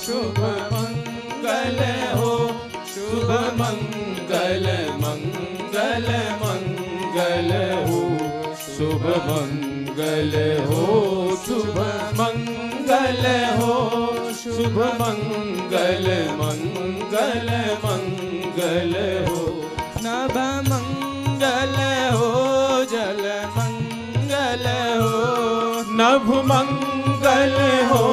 शुभ मंगल हो, शुभ मंगल मंगल मंगल हो, शुभ मंगल हो, शुभ मंगल हो, शुभ मंगल मंगल मंगल हो, नभ मंगल हो, जल मंगल हो, नभ मंगल हो,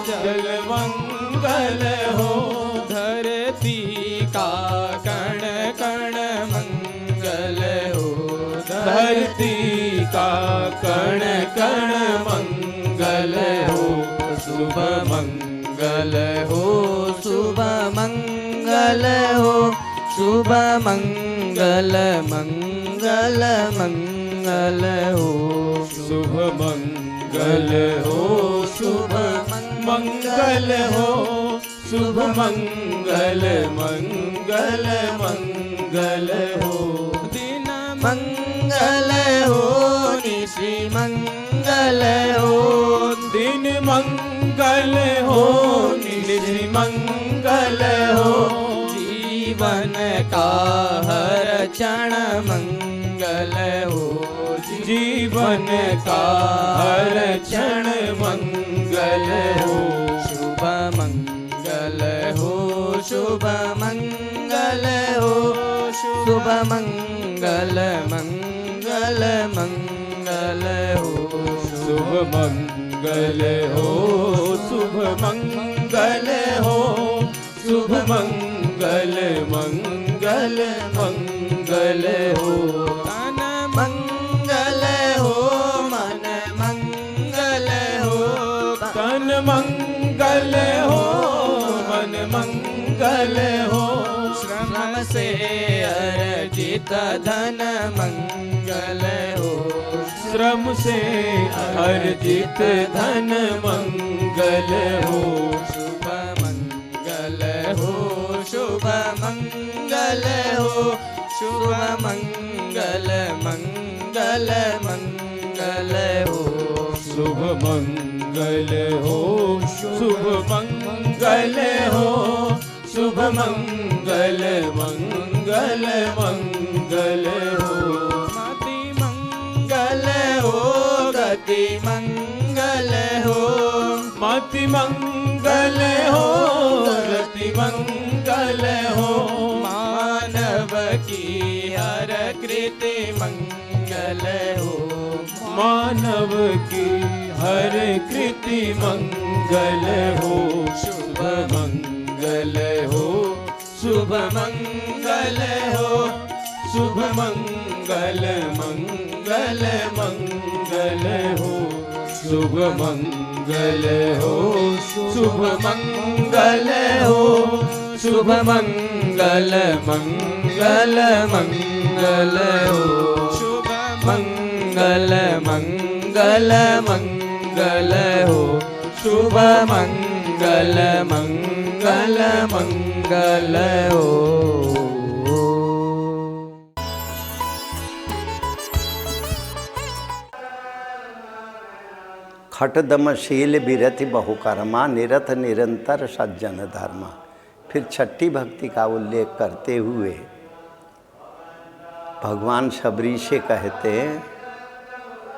जल मंगल हो, धरती का कण कण मंगल हो, धरती का कण कण मंगल हो, शुभ मंगल हो, शुभ मंगल हो, शुभ मंगल मंगल मंगल हो, शुभ मंगल हो, शुभ मंगल हो, शुभ मंगल मंगल मंगल हो, दिन मंगल हो, निशि मंगल हो, दिन मंगल हो, निशि मंगल हो, जीवन का हर क्षण मंगल हो, जीवन का हर क्षण मंगल हो, शुभ मंगल हो, शुभ मंगल हो, शुभ मंगल मंगल मंगल हो, शुभ मंगल हो, शुभ मंगल हो, शुभ मंगल मंगल मंगल हो, तन मंगल हो, मन मंगल हो, तन मंगल हो, मन मंगल हो, श्रम से अर्जित धन मंगल हो, श्रम से अर्जित धन मंगल हो, शुभ मंगल हो, शुभ मंगल हो, शुभ मंगल मंगल मंगल हो, शुभ मंगल हो, शुभ मंगल हो, शुभ मंगल मंगल मंगल हो, मति मंगल हो, गति मंगल हो, मति मंगल हो, गति मंगल हो, मानव की हर कृति मंगल हो, मानव की हर कृति मंगल हो, शुभ मंगल हो, शुभ मंगल हो, शुभ मंगल मंगल मंगल हो, शुभ मंगल हो, शुभ मंगल हो, शुभ मंगल मंगल मंगल हो, शुभ मंगल मंगल मंगल हो, शुभ मंगल मंगल मंगल हो। खटदमशील बिरति बहुकर्मा, निरत निरंतर सज्जन धर्मा। फिर छठी भक्ति का उल्लेख करते हुए भगवान शबरी से कहते हैं,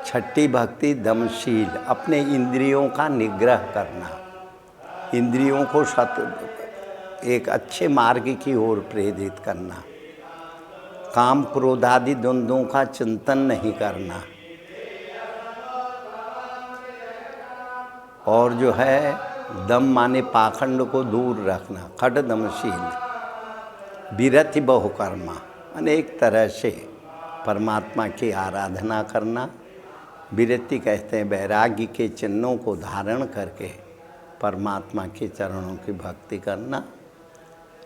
छठी भक्ति दमशील, अपने इंद्रियों का निग्रह करना, इंद्रियों को एक अच्छे मार्ग की ओर प्रेरित करना, काम क्रोध आदि द्वंद्वों का चिंतन नहीं करना, और जो है दम माने पाखंड को दूर रखना। खट दमशील बिरति बहुकर्मा, अनेक तरह से परमात्मा की आराधना करना। विरति कहते हैं वैराग्य के चिन्हों को धारण करके परमात्मा के चरणों की भक्ति करना,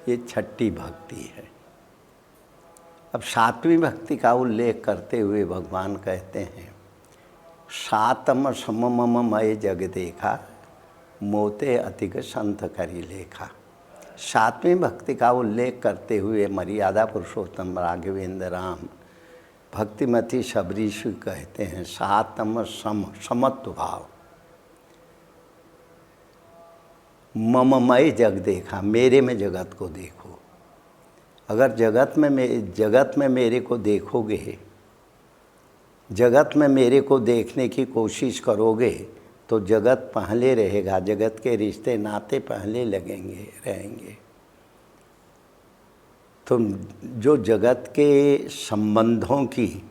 ये छठी भक्ति है। अब सातवीं भक्ति का उल्लेख करते हुए भगवान कहते हैं, सातम सममम मय जग देखा, मोते अधिक संत करी लेखा। सातवीं भक्ति का उल्लेख करते हुए मर्यादा पुरुषोत्तम राघवेंद्र राम भक्तिमती शबरीश कहते हैं, सातम समत्व भाव। मममय जग देखा, मेरे में जगत को देखो। अगर जगत में मेरे को देखोगे, जगत में मेरे को देखने की कोशिश करोगे तो जगत पहले रहेगा, जगत के रिश्ते नाते पहले रहेंगे। तो जो जगत के संबंधों की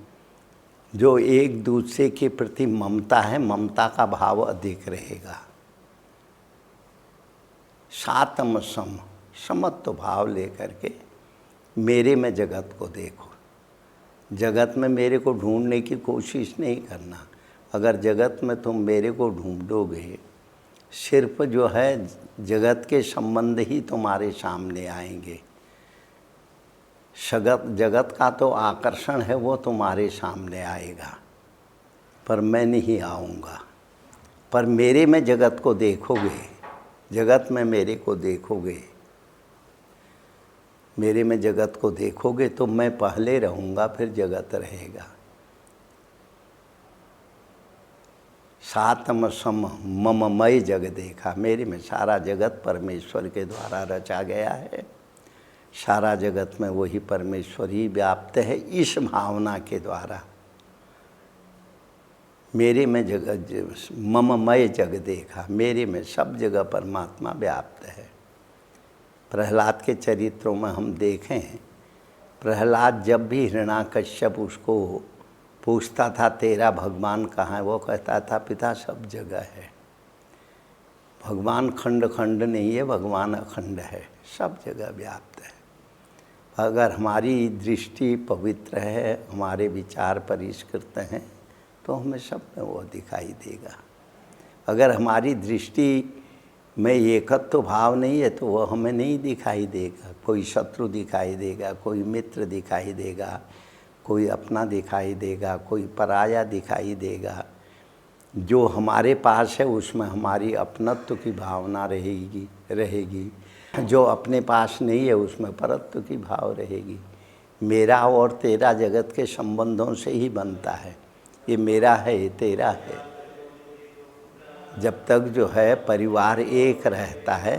जो एक दूसरे के प्रति ममता है, ममता का भाव अधिक रहेगा। सातम समत्व भाव लेकर के मेरे में जगत को देखो। जगत में मेरे को ढूंढने की कोशिश नहीं करना। अगर जगत में तुम मेरे को ढूंढोगे, सिर्फ जो है जगत के संबंध ही तुम्हारे सामने आएंगे। जगत का तो आकर्षण है वो तुम्हारे सामने आएगा, पर मैं नहीं आऊँगा। पर मेरे में जगत को देखोगे, जगत में मेरे को देखोगे, मेरे में जगत को देखोगे तो मैं पहले रहूँगा, फिर जगत रहेगा। सातम सम मममय जग देखा, मेरे में सारा जगत परमेश्वर के द्वारा रचा गया है। सारा जगत में वही परमेश्वर ही व्याप्त है। इस भावना के द्वारा मेरे में जगत मममय जग देखा, मेरे में सब जगह परमात्मा व्याप्त है। प्रहलाद के चरित्रों में हम देखें, प्रहलाद जब भी हिरण्याकश्यप उसको पूछता था तेरा भगवान कहाँ है, वो कहता था पिता सब जगह है। भगवान खंड खंड नहीं है, भगवान अखंड है, सब जगह व्याप्त है। अगर हमारी दृष्टि पवित्र है, हमारे विचार परिष्कृत हैं, तो हमें सब में वो दिखाई देगा। अगर हमारी दृष्टि में एकत्व भाव नहीं है तो वह हमें नहीं दिखाई देगा। कोई शत्रु दिखाई देगा, कोई मित्र दिखाई देगा, कोई अपना दिखाई देगा, कोई पराया दिखाई देगा। जो हमारे पास है उसमें हमारी अपनत्व की भावना रहेगी। जो अपने पास नहीं है उसमें परत्व की भाव रहेगी। मेरा और तेरा जगत के संबंधों से ही बनता है। ये मेरा है, ये तेरा है। जब तक जो है परिवार एक रहता है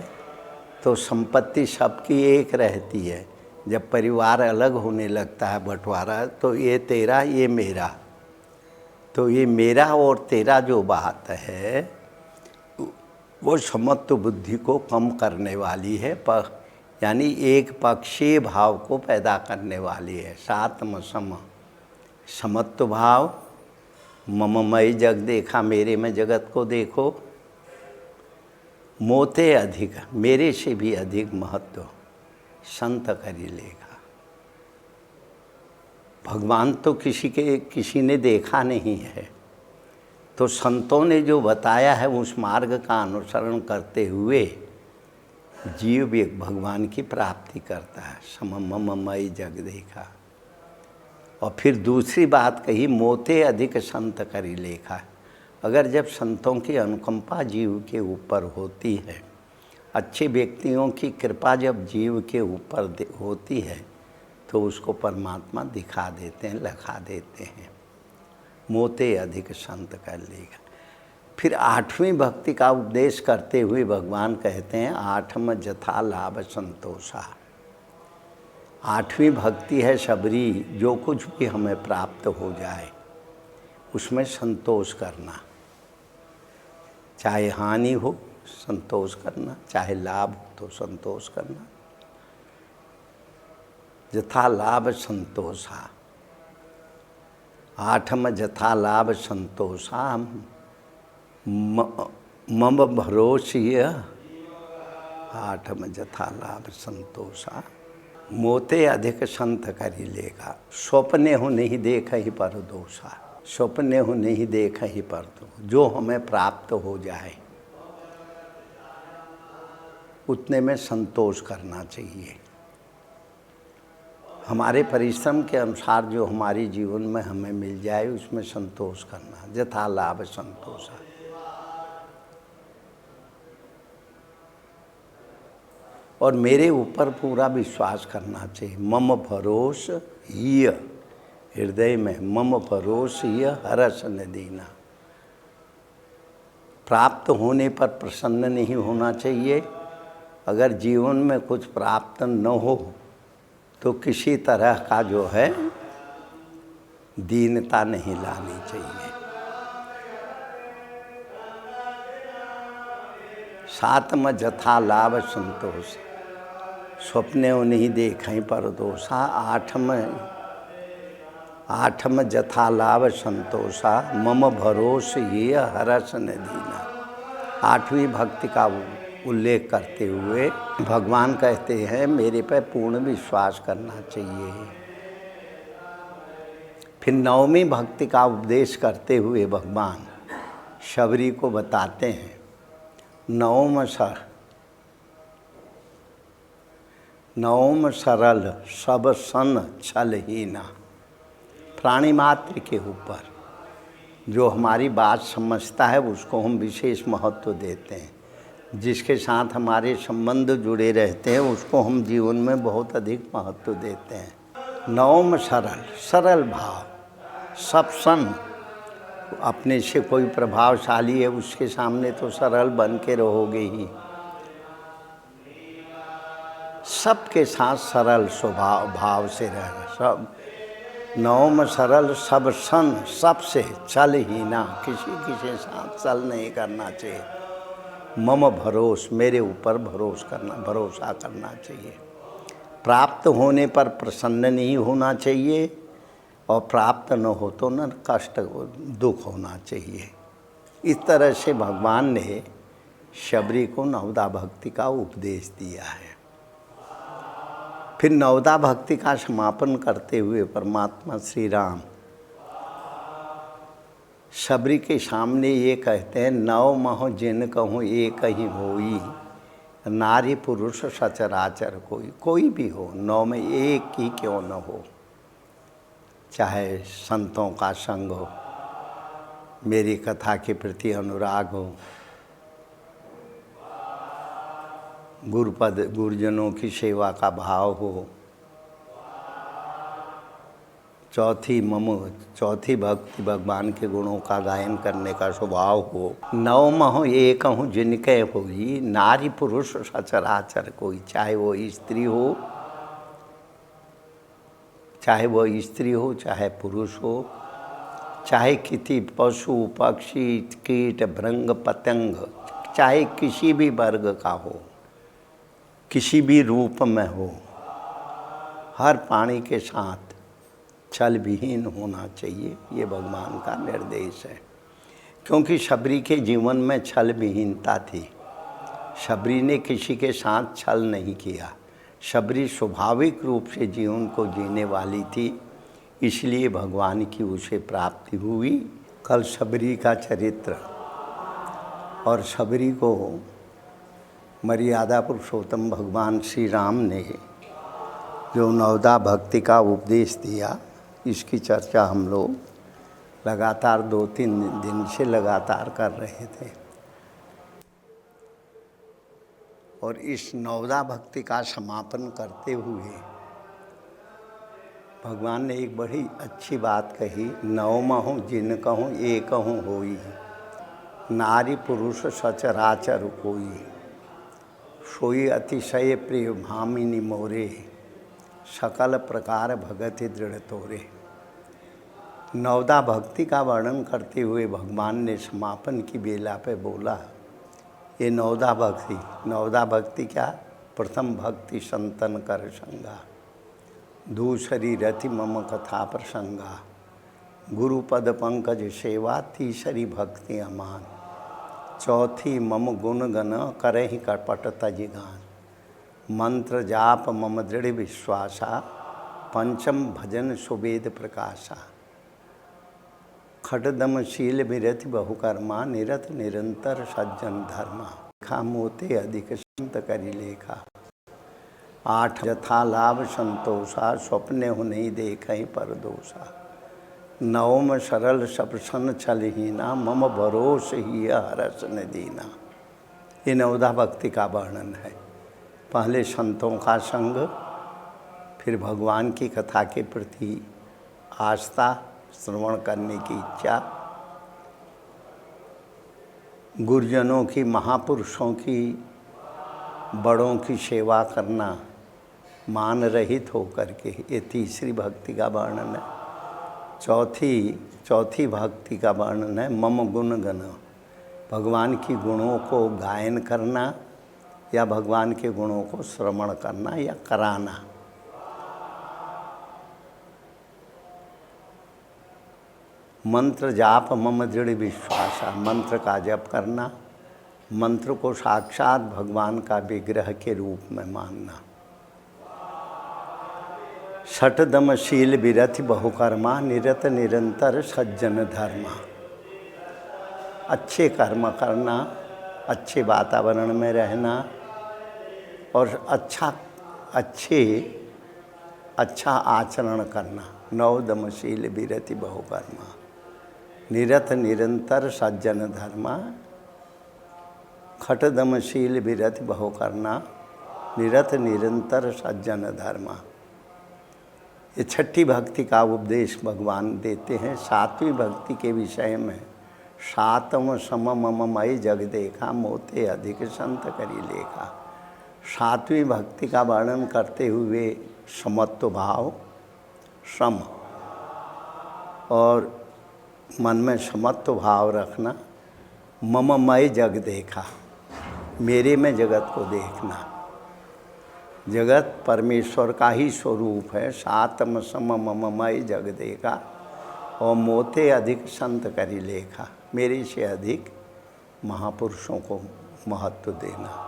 तो संपत्ति सबकी एक रहती है। जब परिवार अलग होने लगता है, बंटवारा, तो ये तेरा, ये मेरा, तो ये मेरा और तेरा जो बात है वो समत्व बुद्धि को कम करने वाली है, यानी एक पक्षीय भाव को पैदा करने वाली है। सातम समत्व भाव, मममय जग देखा, मेरे में जगत को देखो। मोते अधिक, मेरे से भी अधिक महत्व संत करी लेगा। भगवान तो किसी ने देखा नहीं है, तो संतों ने जो बताया है उस मार्ग का अनुसरण करते हुए जीव भी भगवान की प्राप्ति करता है। समममय जग देखा। और फिर दूसरी बात कही, मोते अधिक संत करी लेखा। अगर जब संतों की अनुकंपा जीव के ऊपर होती है, अच्छे व्यक्तियों की कृपा जब जीव के ऊपर होती है, तो उसको परमात्मा दिखा देते हैं, लखा देते हैं। मोते अधिक संत कर लेगा। फिर आठवीं भक्ति का उपदेश करते हुए भगवान कहते हैं, आठम जथा लाभ संतोषा। आठवीं भक्ति है शबरी, जो कुछ भी हमें प्राप्त हो जाए उसमें संतोष करना। चाहे हानि हो संतोष करना, चाहे लाभ हो तो संतोष करना। जथा लाभ संतोषा। आठम जथा लाभ संतोषा मम भरोसिय। आठम जथा लाभ संतोषा मोते अधिक संत करी लेगा। स्वप्ने हो नहीं देख ही पर दोषा। स्वप्ने हो नहीं देख ही पर दो। जो हमें प्राप्त हो जाए उतने में संतोष करना चाहिए। हमारे परिश्रम के अनुसार जो हमारे जीवन में हमें मिल जाए उसमें संतोष करना। जथा लाभ संतोष। और मेरे ऊपर पूरा विश्वास करना चाहिए। मम भरोस हिय, हृदय में मम भरोस हिय हरस न दीना। प्राप्त होने पर प्रसन्न नहीं होना चाहिए, अगर जीवन में कुछ प्राप्त न हो तो किसी तरह का जो है दीनता नहीं लानी चाहिए। सातम जथा लाभ संतोष, स्वप्ने नहीं देखें पर दोषा। आठम जथा लाभ संतोषा, मम भरोस ये हरस न दीना। आठवीं भक्ति का उल्लेख करते हुए भगवान कहते हैं मेरे पे पूर्ण विश्वास करना चाहिए। फिर नवमीं भक्ति का उपदेश करते हुए भगवान शबरी को बताते हैं नवम सरल सब सन छलहीना। प्राणी मात्र के ऊपर जो हमारी बात समझता है उसको हम विशेष महत्व देते हैं। जिसके साथ हमारे संबंध जुड़े रहते हैं उसको हम जीवन में बहुत अधिक महत्व देते हैं। नवम सरल, सरल भाव। सब सन, अपने से कोई प्रभावशाली है उसके सामने तो सरल बन के रहोगे ही। सबके साथ सरल स्वभाव भाव से रहना। सब नवम सरल सब सन, सबसे छल ही ना, किसी के साथ छल नहीं करना चाहिए। मम भरोस, मेरे ऊपर भरोसा करना चाहिए। प्राप्त होने पर प्रसन्न नहीं होना चाहिए और प्राप्त न हो तो न कष्ट दुख होना चाहिए। इस तरह से भगवान ने शबरी को नवदा भक्ति का उपदेश दिया है। फिर नवदा भक्ति का समापन करते हुए परमात्मा श्री राम शबरी के सामने ये कहते हैं नव मह जिन कहूँ एक ही होई, नारी पुरुष सचराचर कोई भी हो, नौ में एक ही क्यों न हो। चाहे संतों का संग हो, मेरी कथा के प्रति अनुराग हो, गुरुपद गुरुजनों की सेवा का भाव हो, चौथी भक्ति भगवान के गुणों का गायन करने का स्वभाव हो। नवम हो एक हूँ जिनके होई, नारी पुरुष सचराचर कोई, चाहे वो स्त्री हो चाहे पुरुष हो, चाहे किसी पशु पक्षी कीट भृंग पतंग, चाहे किसी भी वर्ग का हो, किसी भी रूप में हो, हर प्राणी के साथ छल विहीन होना चाहिए। ये भगवान का निर्देश है। क्योंकि शबरी के जीवन में छल विहीनता थी। शबरी ने किसी के साथ छल नहीं किया। शबरी स्वाभाविक रूप से जीवन को जीने वाली थी, इसलिए भगवान की उसे प्राप्ति हुई। कल शबरी का चरित्र और शबरी को मर्यादा पुरुषोत्तम भगवान श्री राम ने जो नवदा भक्ति का उपदेश दिया, इसकी चर्चा हम लोग लगातार 2-3 दिन से लगातार कर रहे थे। और इस नवदा भक्ति का समापन करते हुए भगवान ने एक बड़ी अच्छी बात कही, नवमहु जिन कहूँ एक कहूँ होई, नारी पुरुष सचराचर कोई, सोई अतिशय प्रिय भामिनी मोरे, सकल प्रकार भगति दृढ़ तोरे। नवदा भक्ति का वर्णन करते हुए भगवान ने समापन की बेला पे बोला, ये नवदा भक्ति क्या? प्रथम भक्ति संतन कर संगा, दूसरी रति मम कथा प्रसंगा, गुरुपद पंकज सेवा, तीसरी भक्ति अमान, चौथी मम गुण गण करहि कपट तजिगान, मंत्र जाप मम दृढ़ विश्वासा, पंचम भजन सुवेद प्रकाशा, खटदमशील विरति बहुकर्मा, निरत निरंतर सज्जन धर्मा, खा मोते अधिक संत करी लेखा, 8 यथा लाभ संतोषा, स्वप्ने हो नहीं देखें पर दोषा, नवम सरल सब सन छलहीना, मम भरोस ही हरस न दीना। ये नवदा भक्ति का वर्णन है। पहले संतों का संग, फिर भगवान की कथा के प्रति आस्था, श्रवण करने की इच्छा, गुरुजनों की महापुरुषों की बड़ों की सेवा करना, मान रहित होकर के, ये तीसरी भक्ति का वर्णन है। चौथी भक्ति का वर्णन है मम गुण गण, भगवान की गुणों को गायन करना या भगवान के गुणों को श्रवण करना या कराना। मंत्र जाप मम दृढ़ विश्वास, मंत्र का जप करना, मंत्र को साक्षात भगवान का विग्रह के रूप में मानना। षटदमशील विरति बहुकर्मा, निरत निरंतर सज्जन धर्मा। अच्छे कर्म करना, अच्छे वातावरण में रहना और अच्छा आचरण करना। नवदमशील विरति बहुकर्मा, निरत निरंतर सज्जन धर्मा। खटदमशील विरति बहुकर्मा, निरत निरंतर सज्जन धर्मा। ये छठी भक्ति का उपदेश भगवान देते हैं। सातवीं भक्ति के विषय में सातम सम मम मय जग देखा, मोते अधिक संत करी लेखा। सातवीं भक्ति का वर्णन करते हुए समत्व भाव, सम और मन में समत्व भाव रखना। मम मय जग देखा, मेरे में जगत को देखना। जगत परमेश्वर का ही स्वरूप है। सातम सम मम मय जग देखा और मोते अधिक संत करी लेखा, मेरे से अधिक महापुरुषों को महत्व देना।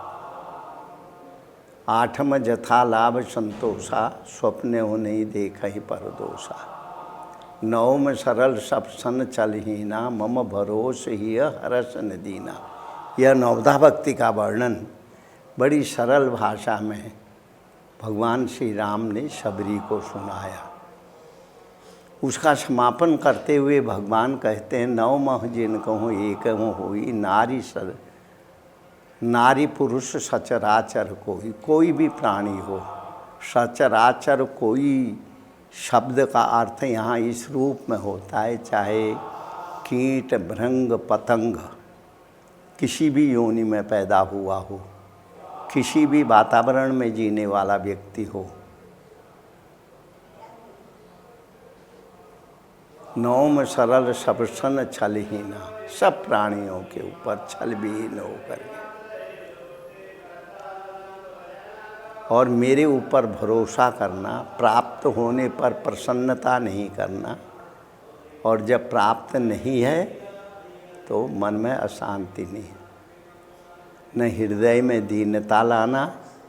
आठम जथा लाभ संतोषा, स्वप्ने हो नहीं देखा ही परदोषा। नवम सरल सब सन चलहीना, मम भरोस ही हरस न दीना। यह नवदा भक्ति का वर्णन बड़ी सरल भाषा में भगवान श्री राम ने शबरी को सुनाया। उसका समापन करते हुए भगवान कहते हैं, नौ मह जिन कहूँ एक होई, नारी पुरुष सचराचर कोई भी प्राणी हो। सचराचर कोई शब्द का अर्थ यहाँ इस रूप में होता है, चाहे कीट भृंग पतंग किसी भी योनि में पैदा हुआ हो, किसी भी वातावरण में जीने वाला व्यक्ति हो। नौम सरल सब सन छलहीना, सब प्राणियों के ऊपर छल विहीन होकर और मेरे ऊपर भरोसा करना। प्राप्त होने पर प्रसन्नता नहीं करना और जब प्राप्त नहीं है तो मन में अशांति नहीं, न हृदय में दीनता लाना,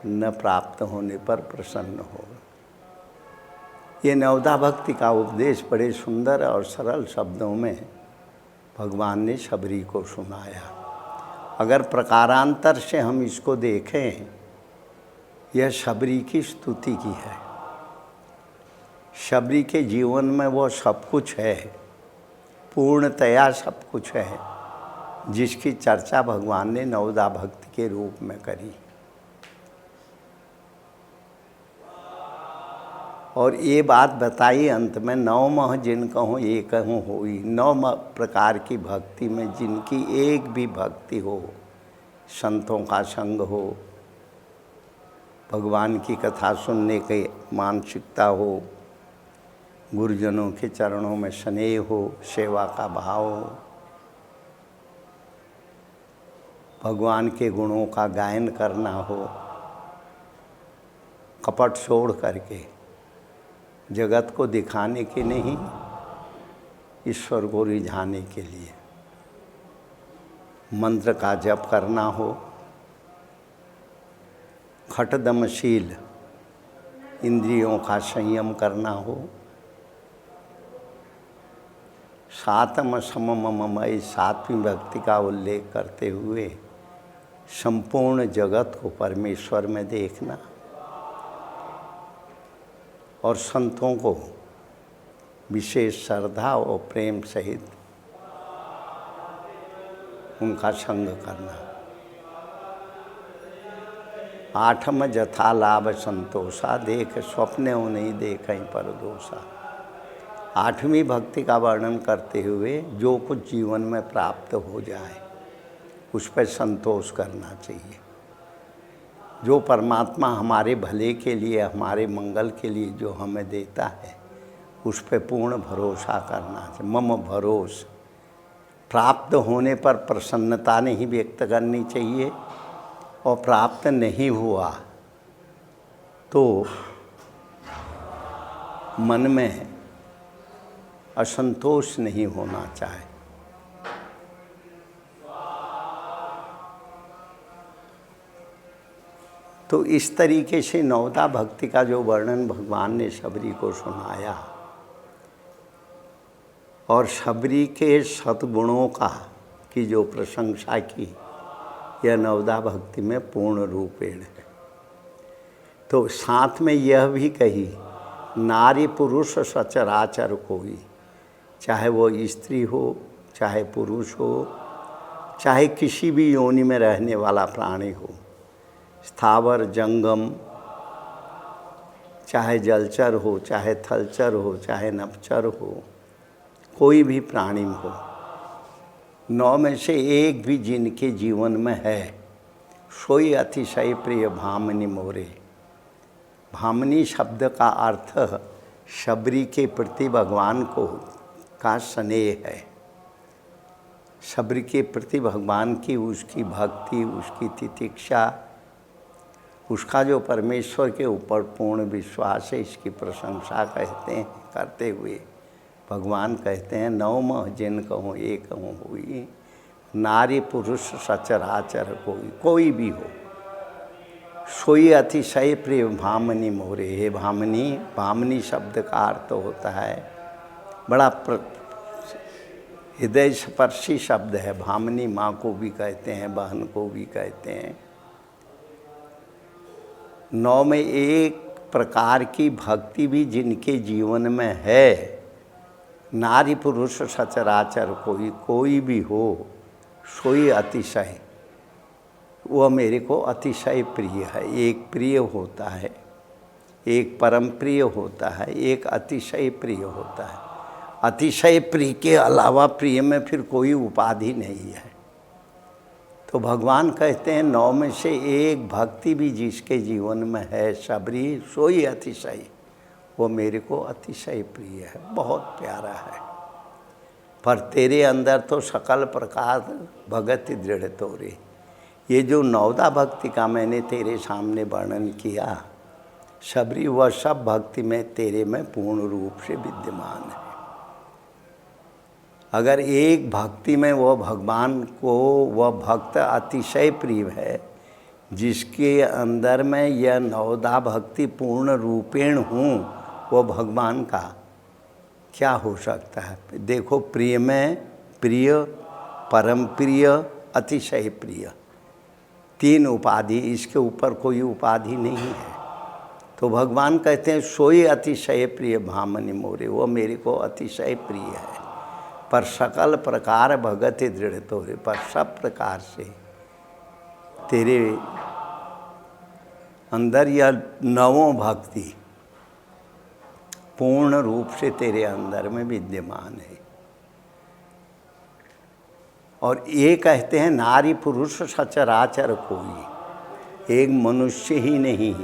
न प्राप्त होने पर प्रसन्न होना। ये नवदा भक्ति का उपदेश बड़े सुंदर और सरल शब्दों में भगवान ने शबरी को सुनाया। अगर प्रकारांतर से हम इसको देखें, यह शबरी की स्तुति की है। शबरी के जीवन में वो सब कुछ है, पूर्णतया सब कुछ है, जिसकी चर्चा भगवान ने नवदा भक्ति के रूप में करी। और ये बात बताई अंत में, नौ मह जिन कहूँ एक हूँ होई। 9 प्रकार की भक्ति में जिनकी एक भी भक्ति हो, संतों का संग हो, भगवान की कथा सुनने की मानसिकता हो, गुरुजनों के चरणों में स्नेह हो, सेवा का भाव हो, भगवान के गुणों का गायन करना हो, कपट छोड़ करके जगत को दिखाने के नहीं, ईश्वर को रिझाने के लिए मंत्र का जप करना हो, खटदमशील इंद्रियों का संयम करना हो, सातम समममय सातवीं भक्ति का उल्लेख करते हुए संपूर्ण जगत को परमेश्वर में देखना और संतों को विशेष श्रद्धा और प्रेम सहित उनका संग करना। आठम जथा लाभ संतोषा, देख स्वप्ने हो नहीं देखई परदोषा। आठवीं भक्ति का वर्णन करते हुए जो कुछ जीवन में प्राप्त हो जाए उस पर संतोष करना चाहिए। जो परमात्मा हमारे भले के लिए, हमारे मंगल के लिए जो हमें देता है, उस पे पूर्ण भरोसा करना चाहिए। मम भरोस। प्राप्त होने पर प्रसन्नता नहीं व्यक्त करनी चाहिए, और प्राप्त नहीं हुआ तो मन में असंतोष नहीं होना चाहिए। तो इस तरीके से नवदा भक्ति का जो वर्णन भगवान ने शबरी को सुनाया, और शबरी के सद्गुणों की जो प्रशंसा की, यह नवदा भक्ति में पूर्ण रूपेण है। तो साथ में यह भी कही, नारी पुरुष सचराचर कोई, चाहे वो स्त्री हो, चाहे पुरुष हो, चाहे किसी भी योनि में रहने वाला प्राणी हो, स्थावर जंगम, चाहे जलचर हो, चाहे थलचर हो, चाहे नभचर हो, कोई भी प्राणी हो, 9 में से एक भी जिनके जीवन में है, सोई अतिशय प्रिय भामिनी मोरे। भामिनी शब्द का अर्थ शबरी के प्रति भगवान को का स्नेह है। शबरी के प्रति भगवान की उसकी भक्ति, उसकी तितिक्षा, उसका जो परमेश्वर के ऊपर पूर्ण विश्वास है, इसकी प्रशंसा कहते हैं। करते हुए भगवान कहते हैं, 9 जिन कहूँ एक कहूँ हुई, नारी पुरुष सचराचर कोई भी हो, सोई अतिशय प्रिय भामिनी मोरे। हे भामिनी, भामिनी शब्द का अर्थ होता है बड़ा हृदय स्पर्शी शब्द है। भामिनी माँ को भी कहते हैं, बहन को भी कहते हैं। 9 में एक प्रकार की भक्ति भी जिनके जीवन में है, नारी पुरुष सचराचर कोई भी हो, सोई अतिशय, वह मेरे को अतिशय प्रिय है। एक प्रिय होता है, एक परम प्रिय होता है, एक अतिशय प्रिय होता है। अतिशय प्रिय के अलावा प्रिय में फिर कोई उपाधि नहीं है। तो भगवान कहते हैं, 9 में से एक भक्ति भी जिसके जीवन में है, शबरी, सोई अतिशय, वो मेरे को अतिशय प्रिय है, बहुत प्यारा है। पर तेरे अंदर तो सकल प्रकार भगति दृढ़ तोरे। ये जो नवदा भक्ति का मैंने तेरे सामने वर्णन किया, शबरी, वह सब भक्ति में तेरे में पूर्ण रूप से विद्यमान है। अगर एक भक्ति में वह भगवान को, वह भक्त अतिशय प्रिय है, जिसके अंदर में यह नवदा भक्ति पूर्ण रूपेण हूँ, वह भगवान का क्या हो सकता है। देखो, प्रिय में प्रिय, परम प्रिय, अतिशय प्रिय, 3 उपाधि, इसके ऊपर कोई उपाधि नहीं है। तो भगवान कहते हैं, सोई अतिशय प्रिय भामिनी मोरे, वो मेरे को अतिशय प्रिय है। पर सकल प्रकार भगति दृढ़ तोरे, पर सब प्रकार से तेरे अंदर यह 9 भक्ति पूर्ण रूप से तेरे अंदर में विद्यमान है। और ये कहते हैं, नारी पुरुष सचराचर कोई, एक मनुष्य ही नहीं,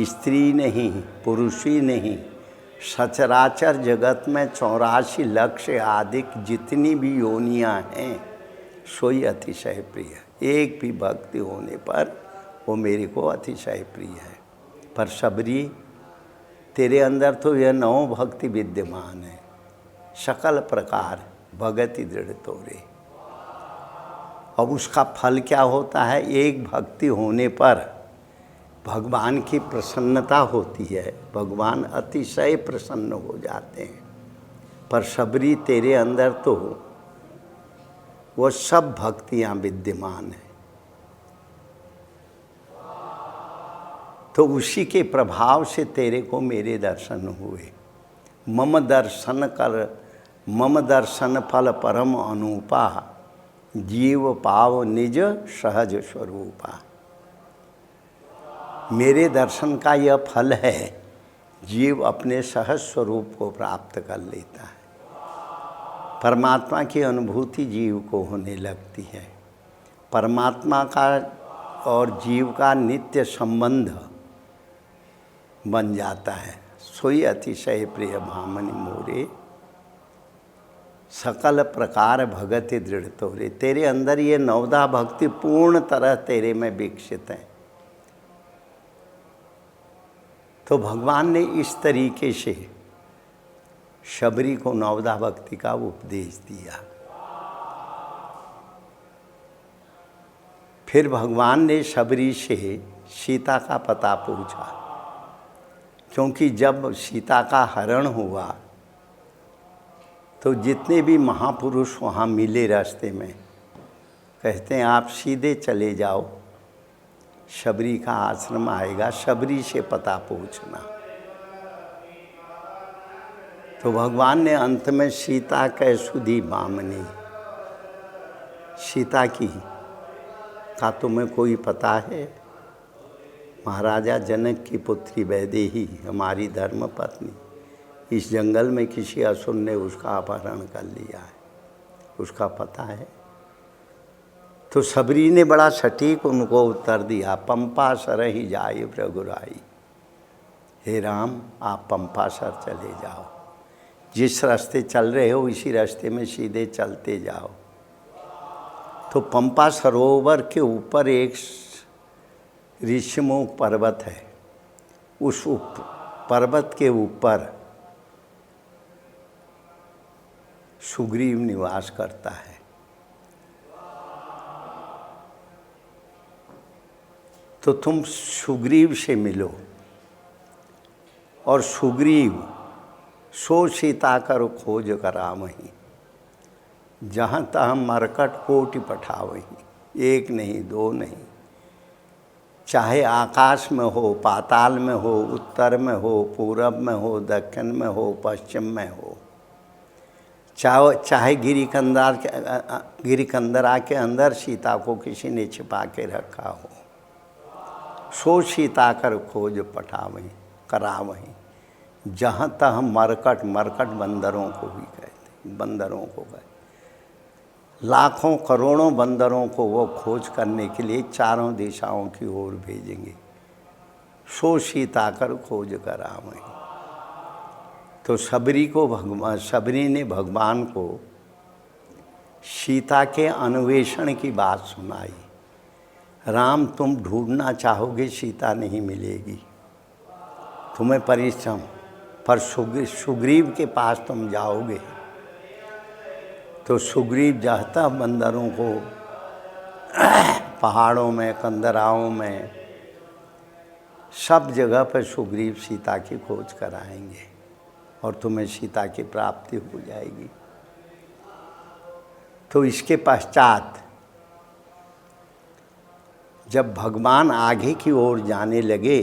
स्त्री नहीं, पुरुष ही नहीं, सचराचर जगत में 84 लाख से अधिक जितनी भी योनियां हैं, सोई अतिशय प्रिय। एक भी भक्ति होने पर वो मेरे को अतिशय प्रिय है। पर शबरी, तेरे अंदर तो यह 9 भक्ति विद्यमान है, सकल प्रकार भगति दृढ़ तोरे। अब उसका फल क्या होता है? एक भक्ति होने पर भगवान की प्रसन्नता होती है, भगवान अतिशय प्रसन्न हो जाते हैं। पर शबरी, तेरे अंदर तो वो सब भक्तियाँ विद्यमान हैं। तो उसी के प्रभाव से तेरे को मेरे दर्शन हुए। मम दर्शन फल परम अनुपा, जीव पाव निज सहज स्वरूपा। मेरे दर्शन का यह फल है, जीव अपने सहज स्वरूप को प्राप्त कर लेता है। परमात्मा की अनुभूति जीव को होने लगती है। परमात्मा का और जीव का नित्य संबंध बन जाता है। सोई अतिशय प्रिय भामनि मोरे, सकल प्रकार भगति दृढ़ तोरे। तेरे अंदर ये नवदा भक्ति पूर्ण तरह तेरे में विकसित है। तो भगवान ने इस तरीके से शबरी को नवदा भक्ति का उपदेश दिया। फिर भगवान ने शबरी से सीता का पता पूछा, क्योंकि जब सीता का हरण हुआ तो जितने भी महापुरुष वहाँ मिले रास्ते में, कहते हैं आप सीधे चले जाओ, शबरी का आश्रम आएगा, शबरी से पता पूछना। तो भगवान ने अंत में सीता कै सुधी बामनी, सीता की का तुम्हें कोई पता है? महाराजा जनक की पुत्री वैदेही हमारी धर्म पत्नी, इस जंगल में किसी असुर ने उसका अपहरण कर लिया है, उसका पता है? तो शबरी ने बड़ा सटीक उनको उत्तर दिया, पंपा सर ही जाए रघुराई। हे राम, आप पंपा सर चले जाओ, जिस रास्ते चल रहे हो इसी रास्ते में सीधे चलते जाओ। तो पंपा सरोवर के ऊपर एक ऋषिमुख पर्वत है, उस पर्वत के ऊपर सुग्रीव निवास करता है। तो तुम सुग्रीव से मिलो, और सुग्रीव सो सीता कर खोज करावहीं, जहाँ तहाँ मरकट कोटि पठावहीं। एक नहीं, दो नहीं, चाहे आकाश में हो, पाताल में हो, उत्तर में हो, पूरब में हो, दक्षिण में हो, पश्चिम में हो, चाहे गिरिकंदरा के अंदर सीता को किसी ने छिपा के रखा हो, सो सीता कर खोज पठावहीं करावहीं, जहाँ तहाँ मरकट, मरकट बंदरों को भी कहते, बंदरों को कहते, लाखों करोड़ों बंदरों को वो खोज करने के लिए चारों दिशाओं की ओर भेजेंगे। सो सीता कर खोज करावहीं। तो शबरी ने भगवान को सीता के अन्वेषण की बात सुनाई। राम, तुम ढूंढना चाहोगे, सीता नहीं मिलेगी, तुम्हें परिश्रम, पर सुग्रीव के पास तुम जाओगे। तो सुग्रीव जाता बंदरों को पहाड़ों में, कंदराओं में, सब जगह पर सुग्रीव सीता की खोज कराएंगे और तुम्हें सीता की प्राप्ति हो जाएगी। तो इसके पश्चात जब भगवान आगे की ओर जाने लगे,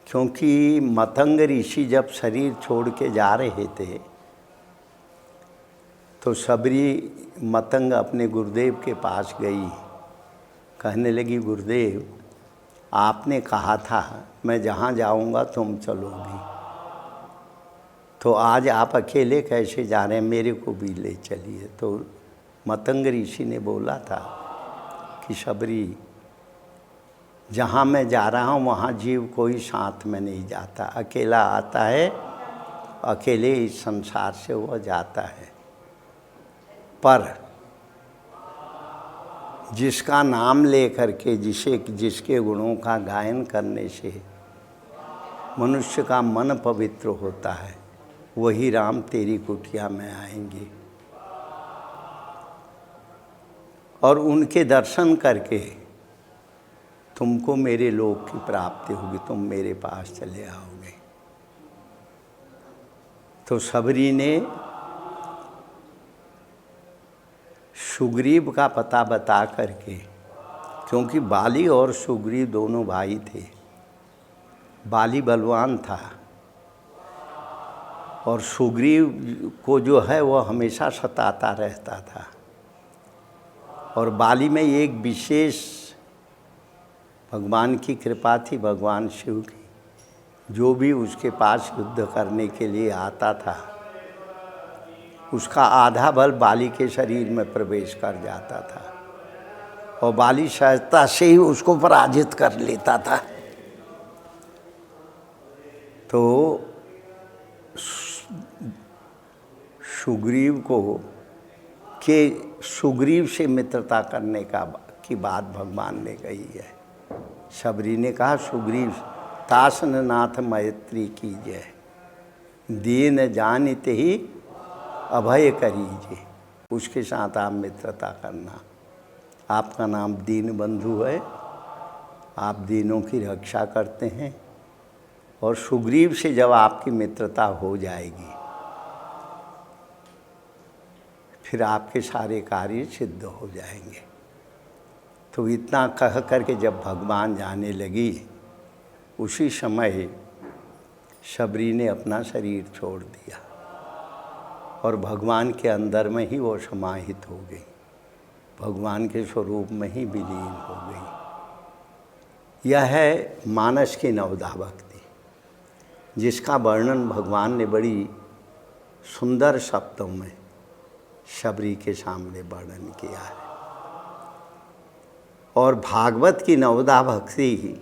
क्योंकि मतंग ऋषि जब शरीर छोड़ के जा रहे थे, तो शबरी मतंग अपने गुरुदेव के पास गई, कहने लगी, गुरुदेव आपने कहा था मैं जहाँ जाऊँगा तुम चलोगी, तो आज आप अकेले कैसे जा रहे हैं, मेरे को भी ले चलिए। तो मतंग ऋषि ने बोला था कि शबरी, जहाँ मैं जा रहा हूँ वहाँ जीव कोई साथ में नहीं जाता, अकेला आता है, अकेले इस संसार से वह जाता है। पर जिसका नाम ले करके, जिसके गुणों का गायन करने से मनुष्य का मन पवित्र होता है, वही राम तेरी कुटिया में आएंगे और उनके दर्शन करके तुमको मेरे लोक की प्राप्ति होगी, तुम मेरे पास चले आओगे। तो शबरी ने सुग्रीव का पता बता करके, क्योंकि बाली और सुग्रीव दोनों भाई थे, बाली बलवान था और सुग्रीव को जो है वह हमेशा सताता रहता था। और बाली में एक विशेष भगवान की कृपा थी, भगवान शिव की, जो भी उसके पास युद्ध करने के लिए आता था उसका आधा बल बाली के शरीर में प्रवेश कर जाता था और बाली सहजता से ही उसको पराजित कर लेता था। तो सुग्रीव से मित्रता करने की बात भगवान ने कही है। शबरी ने कहा सुग्रीव तासन नाथ मैत्री कीजिए, दीन जानित ही अभय करीजिए। उसके साथ आप मित्रता करना। आपका नाम दीन बंधु है, आप दीनों की रक्षा करते हैं, और सुग्रीव से जब आपकी मित्रता हो जाएगी फिर आपके सारे कार्य सिद्ध हो जाएंगे। तो इतना कह करके जब भगवान जाने लगी, उसी समय शबरी ने अपना शरीर छोड़ दिया और भगवान के अंदर में ही वो समाहित हो गई, भगवान के स्वरूप में ही विलीन हो गई। यह है मानस की नवदा भक्ति, जिसका वर्णन भगवान ने बड़ी सुंदर शब्दों में शबरी के सामने वर्णन किया है। और भागवत की नवदा भक्ति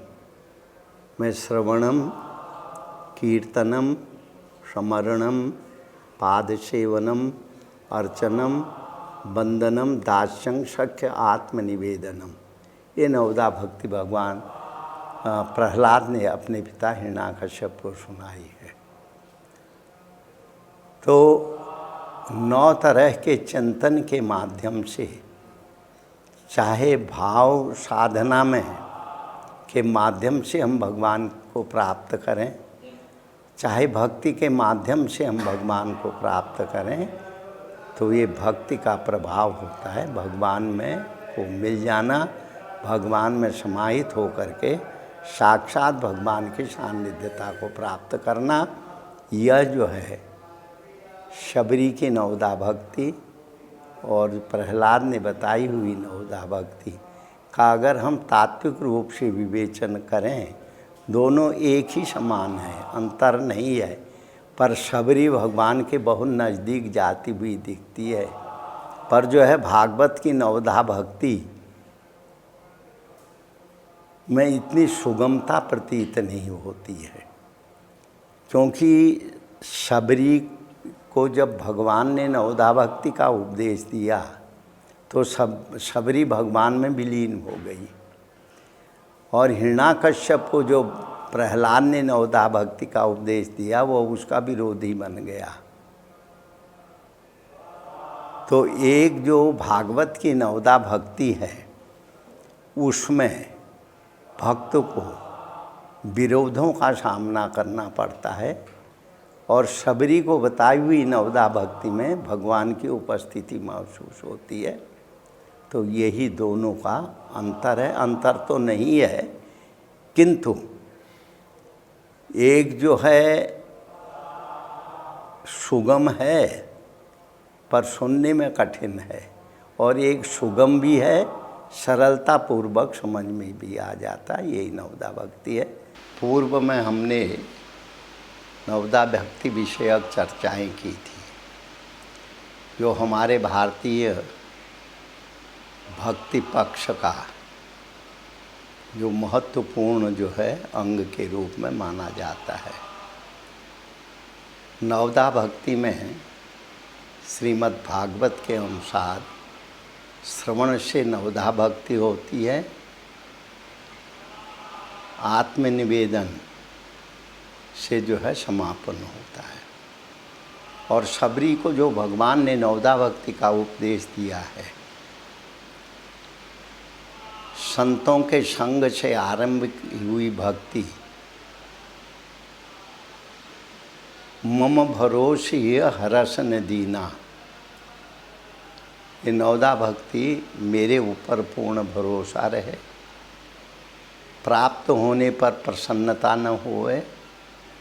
में श्रवणम, कीर्तनम, स्मरणम, पादसेवनम, अर्चनम, वंदनम, दास्यं सख्य आत्मनिवेदनम, ये नवदा भक्ति भगवान प्रहलाद ने अपने पिता हिरण्याकश्यप को सुनाई है। तो 9 तरह के चिंतन के माध्यम से, चाहे भाव साधना में के माध्यम से हम भगवान को प्राप्त करें, चाहे भक्ति के माध्यम से हम भगवान को प्राप्त करें, तो ये भक्ति का प्रभाव होता है। भगवान में को मिल जाना, भगवान में समाहित होकर के साक्षात भगवान की सान्निध्यता को प्राप्त करना। यह जो है शबरी की नवदा भक्ति और प्रहलाद ने बताई हुई नवदा भक्ति का अगर हम तात्विक रूप से विवेचन करें, दोनों एक ही समान है, अंतर नहीं है। पर शबरी भगवान के बहुत नज़दीक जाती हुई दिखती है, पर जो है भागवत की नवदा भक्ति में इतनी सुगमता प्रतीत नहीं होती है। क्योंकि शबरी को जब भगवान ने नवदा भक्ति का उपदेश दिया तो शबरी भगवान में विलीन हो गई, और हिरण्याकश्यप को जो प्रहलाद ने नवदा भक्ति का उपदेश दिया वो उसका विरोधी बन गया। तो एक जो भागवत की नवदा भक्ति है उसमें भक्त को विरोधों का सामना करना पड़ता है, और शबरी को बताई हुई नवदा भक्ति में भगवान की उपस्थिति महसूस होती है। तो यही दोनों का अंतर है। अंतर तो नहीं है, किंतु एक जो है सुगम है पर सुनने में कठिन है, और एक सुगम भी है, सरलता पूर्वक समझ में भी आ जाता है। यही नवदा भक्ति है। पूर्व में हमने नवदा भक्ति विषयक चर्चाएं की थी, जो हमारे भारतीय भक्ति पक्ष का जो महत्वपूर्ण जो है अंग के रूप में माना जाता है। नवदा भक्ति में श्रीमद् भागवत के अनुसार श्रवण से नवदा भक्ति होती है, आत्मनिवेदन से जो है समापन होता है। और शबरी को जो भगवान ने नवदा भक्ति का उपदेश दिया है, संतों के संग से आरंभ हुई भक्ति मम भरोसे हरस न दीना, ये नवदा भक्ति मेरे ऊपर पूर्ण भरोसा रहे, प्राप्त होने पर प्रसन्नता न होए,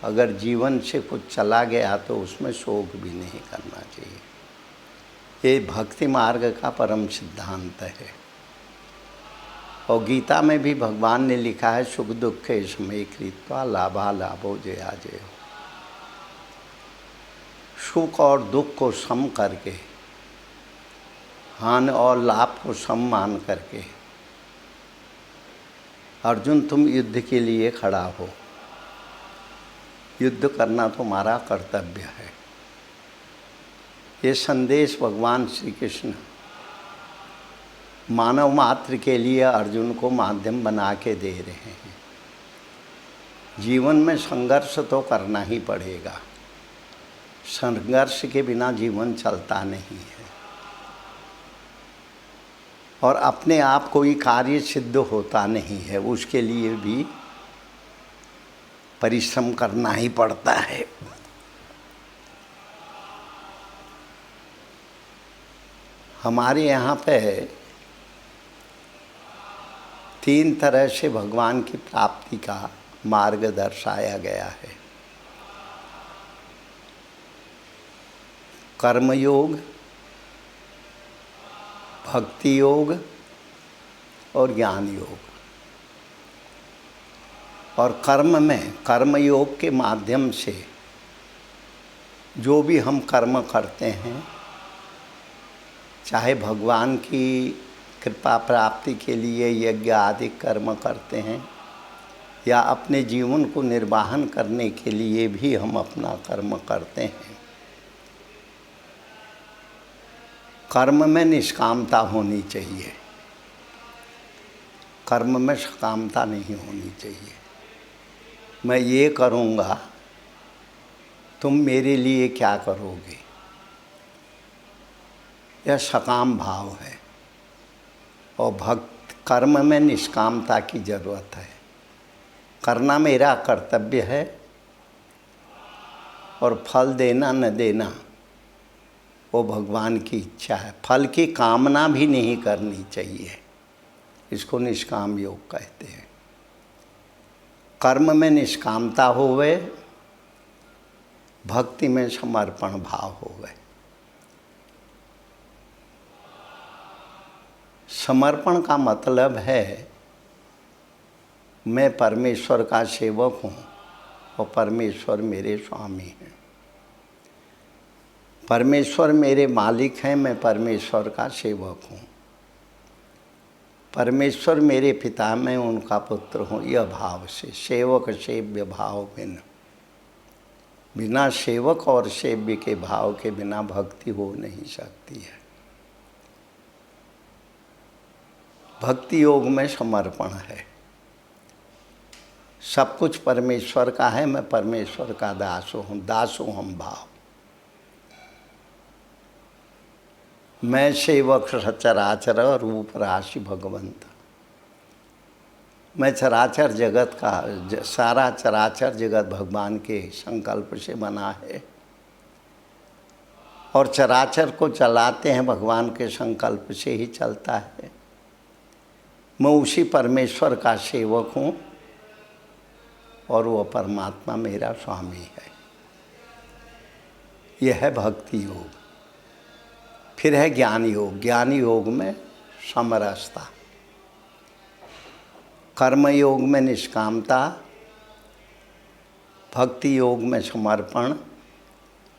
अगर जीवन से कुछ चला गया तो उसमें शोक भी नहीं करना चाहिए। ये भक्ति मार्ग का परम सिद्धांत है। और गीता में भी भगवान ने लिखा है सुख दुखे समय कृत्वा लाभा लाभो जया जयो, सुख और दुख को सम करके, हानि और लाभ को सम मान करके अर्जुन तुम युद्ध के लिए खड़ा हो, युद्ध करना तुम्हारा कर्तव्य है। ये संदेश भगवान श्री कृष्ण मानव मात्र के लिए अर्जुन को माध्यम बना के दे रहे हैं। जीवन में संघर्ष तो करना ही पड़ेगा, संघर्ष के बिना जीवन चलता नहीं है। और अपने आप कोई कार्य सिद्ध होता नहीं है, उसके लिए भी परिश्रम करना ही पड़ता है। हमारे यहाँ पे 3 तरह से भगवान की प्राप्ति का मार्ग दर्शाया गया है। कर्मयोग, भक्ति योग और ज्ञान योग। और कर्म में कर्मयोग के माध्यम से जो भी हम कर्म करते हैं, चाहे भगवान की कृपा प्राप्ति के लिए यज्ञ आदि कर्म करते हैं या अपने जीवन को निर्वाहन करने के लिए भी हम अपना कर्म करते हैं, कर्म में निष्कामता होनी चाहिए, कर्म में सकामता नहीं होनी चाहिए। मैं ये करूँगा, तुम मेरे लिए क्या करोगे, यह सकाम भाव है। और भक्त कर्म में निष्कामता की ज़रूरत है। करना मेरा कर्तव्य है और फल देना न देना वो भगवान की इच्छा है। फल की कामना भी नहीं करनी चाहिए, इसको निष्काम योग कहते हैं। कर्म में निष्कामता होवे, भक्ति में समर्पण भाव होवे। समर्पण का मतलब है मैं परमेश्वर का सेवक हूँ और परमेश्वर मेरे स्वामी हैं। परमेश्वर मेरे मालिक हैं, मैं परमेश्वर का सेवक हूँ। परमेश्वर मेरे पिता, मैं उनका पुत्र हूँ। यह भाव से सेवक सेव्य भाव बिना सेवक और सेव्य के भाव के बिना भक्ति हो नहीं सकती है। भक्ति योग में समर्पण है, सब कुछ परमेश्वर का है, मैं परमेश्वर का दास हूँ, दास हूँ हम भाव। मैं सेवक सचराचर रूप राशि भगवंत। मैं चराचर जगत का, सारा चराचर जगत भगवान के संकल्प से बना है और चराचर को चलाते हैं भगवान के संकल्प से ही चलता है। मैं उसी परमेश्वर का सेवक हूँ और वो परमात्मा मेरा स्वामी है। यह है भक्ति योग। फिर है ज्ञान योग। ज्ञान योग में समरसता, कर्म योग में निष्कामता, भक्ति योग में समर्पण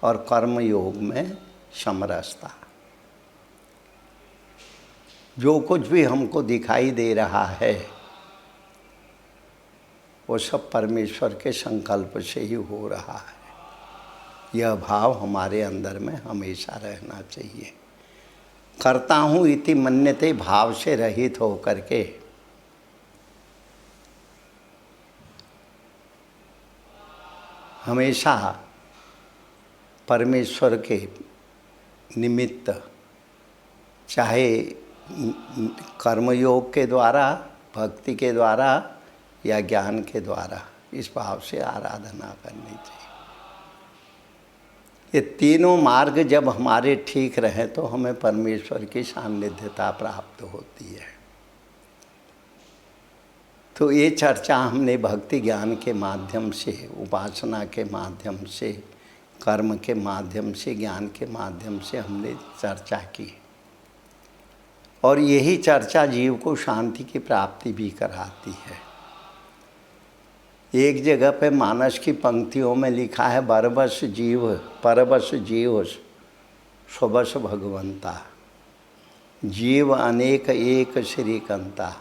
और कर्म योग में समरसता। जो कुछ भी हमको दिखाई दे रहा है वो सब परमेश्वर के संकल्प से ही हो रहा है। यह भाव हमारे अंदर में हमेशा रहना चाहिए। करता हूँ इति मन्यते भाव से रहित हो करके हमेशा परमेश्वर के निमित्त, चाहे कर्मयोग के द्वारा, भक्ति के द्वारा या ज्ञान के द्वारा, इस भाव से आराधना करनी चाहिए। ये तीनों मार्ग जब हमारे ठीक रहे तो हमें परमेश्वर की सान्निध्यता प्राप्त होती है। तो ये चर्चा हमने भक्ति ज्ञान के माध्यम से, उपासना के माध्यम से, कर्म के माध्यम से, ज्ञान के माध्यम से हमने चर्चा की। और यही चर्चा जीव को शांति की प्राप्ति भी कराती है। एक जगह पे मानस की पंक्तियों में लिखा है, बरबस जीव परबस जीव स्वबस भगवंता, जीव अनेक एक श्रीकंता।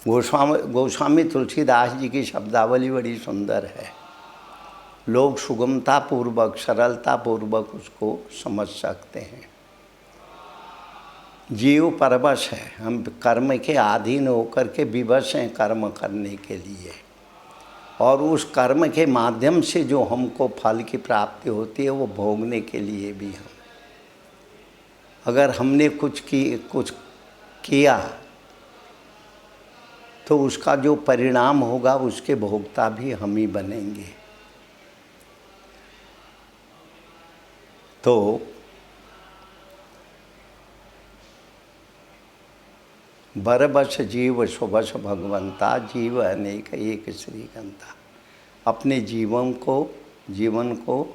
गोस्वामी तुलसीदास जी की शब्दावली बड़ी सुंदर है। लोग सुगमता पूर्वक, सरलता पूर्वक उसको समझ सकते हैं। जीव परवश है, हम कर्म के अधीन होकर के विवश हैं कर्म करने के लिए, और उस कर्म के माध्यम से जो हमको फल की प्राप्ति होती है वो भोगने के लिए भी हम, अगर हमने कुछ किया तो उसका जो परिणाम होगा उसके भोक्ता भी हम ही बनेंगे। तो बरबस जीव सुबस भगवंता, जीव अनेक एक श्रीगंता। अपने जीवन को